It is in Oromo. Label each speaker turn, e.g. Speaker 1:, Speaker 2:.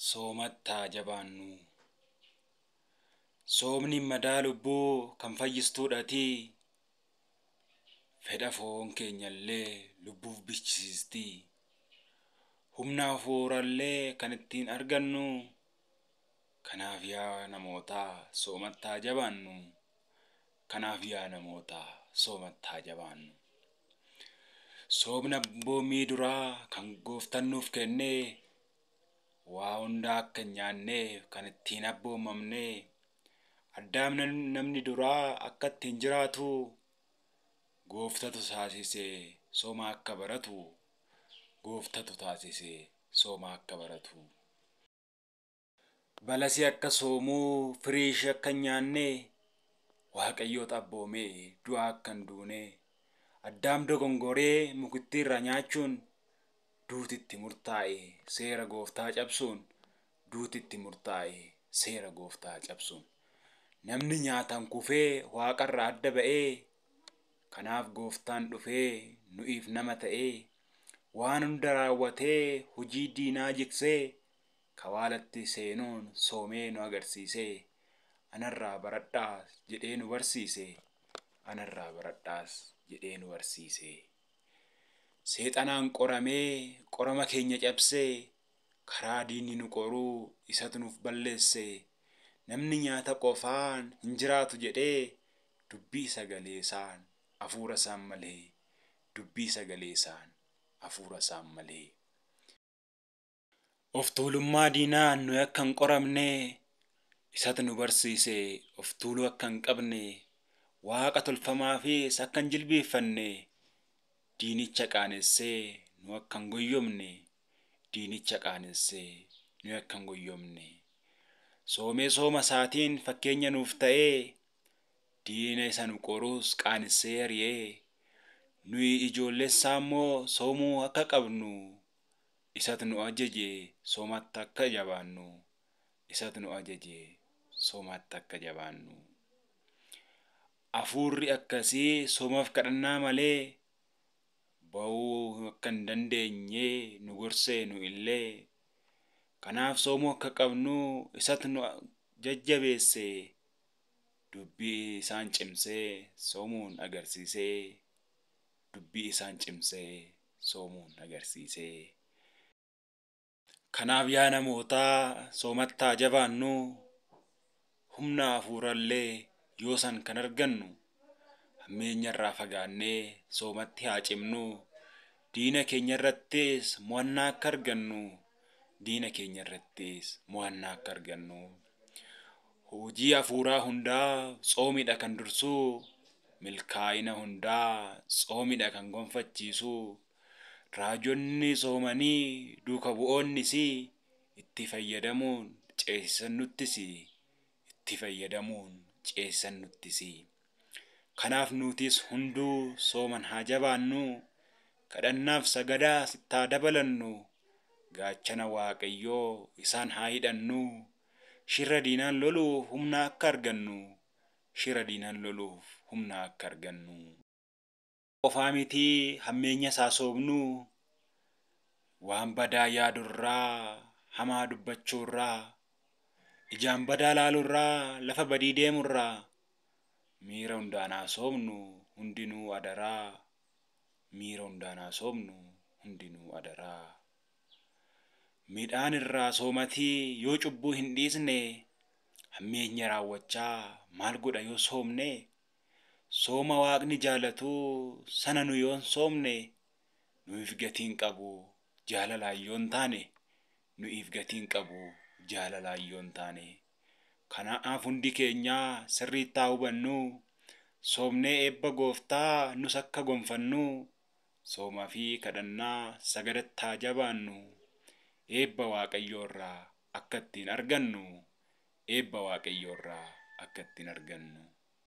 Speaker 1: Soomattaa jabaannu. Soomni madaa lubbuu kan fayyistuudhaati. Fedha foon keenyallee lubbuuf bichisiisti. Humna hafuurallee kan ittiin argannu. Kanaaf yaa namootaa soomattaa jabaannu. Kanaaf yaa namootaa soomattaa jabaannu. Soomna abboommii duraa kan gooftaan nuuf kennee waa hundaa akka hin nyaanneef kan ittiin abboomamnee addaam namni duraa akka ittiin jiraatu gooftatu taasisee sooma akka baratu gooftatu taasisee sooma akka baratu. Balasii akka soomuu firii ishee akka hin nyaanne Waaqayyoota abboomee du'aa akka hin duune addaam dogongoree mukittiirra nyaachuun duutitti murtaa'e seera gooftaa cabsuun duutitti murtaa'e seera gooftaa cabsuun namni nyaataan kufee waaqarraa adda ba'ee kanaaf gooftaan dhufee nu'iif nama ta'ee waan hunda raawwatee hojii diinaa jiksee kawaalatti seenuun soomee nu agarsiisee anarraa baradhaas jedhee nu barsiise anarraa baradhaas jedhee nu barsiise. Seexanaan qoramee qorama keenya cabsee karaa diinni nu qoruu isatu nuuf balleesse. Namni nyaata qofaan hin jiraatu jedhee dubbii sagaleesaan hafuura isaan malee dubbii sagaleesaan hafuura isaan malee. Of tuulummaa diinaan nu akka hin qoramne isatu nu barsiise. Of tuuluu akka hin qabne waaqa tolfamaafis akka hin jilbeeffanne. Diinicha qaanessee nu akka hin goyyomne diinicha qaanessee nu akka hin goyyomne. Soomee sooma isaatiin fakkeenya nuuf ta'ee diina isa nu qoruus qaanessee ari'ee nuyi ijoollee isaa immoo soomuu akka qabnu isatu nu ajaje soomatti akka jabaannu isatu nu ajaje soomatti akka jabaannu. Hafuurri akkasii soomaaf kadhannaa malee ba'uu akka hin dandeenye nu gorsee nu illee kanaaf soomuu akka qabnu isatu nu jajjabeesse dubbii isaan cimsee soomuun agarsiisee dubbii isaan cimsee soomuun agarsiisee. Kanaaf yaa namootaa soomattaa jabaannu humna hafuurallee yoo san kan argannu hammeenyarraa fagaannee soomatti haa cimnu. Diina keenya irrattis mo'annaa akka argannu diina keenya irrattis mo'annaa akka argannu. Hojii hafuuraa hundaa soomidha kan dursuu milkaa'ina hundaa soomidha kan gonfachiisu. Raajonni soomanii duuka bu'oonnis itti fayyadamuun ceesisan nuttis itti fayyadamuun ceesisan nuttis. Kanaaf nutis hunduu sooman haa jabaannu. Kadhannaaf sagadaa sitti haa dabalannu. Gaachana Waaqayyoo isaan haa hidhannu. Shira diinaan loluuf humna akka argannu. Shira diinaan loluuf humna akka argannu. Qofaa mitii hammeenya isaa soomnu. Waan badaa yaadurraa hamaa dubbachuurraa ijaan badaa laalurraa lafa badii deemurraa miira hundaan haa soomnu hundinuu adaraa. Miira hundaan haa soomnu hundinuu adaraa. Midhaan irraa soomatii yoo cubbuu hin dhiisne hammeenya raawwachaa maal godha yoo soomne. Sooma waaqni jaalatu sana nu yoon soomne nuuf gatiin qabu jaalalaan yoon taane nuuf gatiin qabu jaalalaan yoon taane. Kanaaf hundi keenyaa sirriitti haa hubannu. Soomnee eebba gooftaa nus akka gonfannu. Soomaa fi kadhannaa sagadatti haa jabaannu. Eebba Waaqayyoorraa akka ittiin argannu. Eebba Waaqayyoorraa akka ittiin argannu.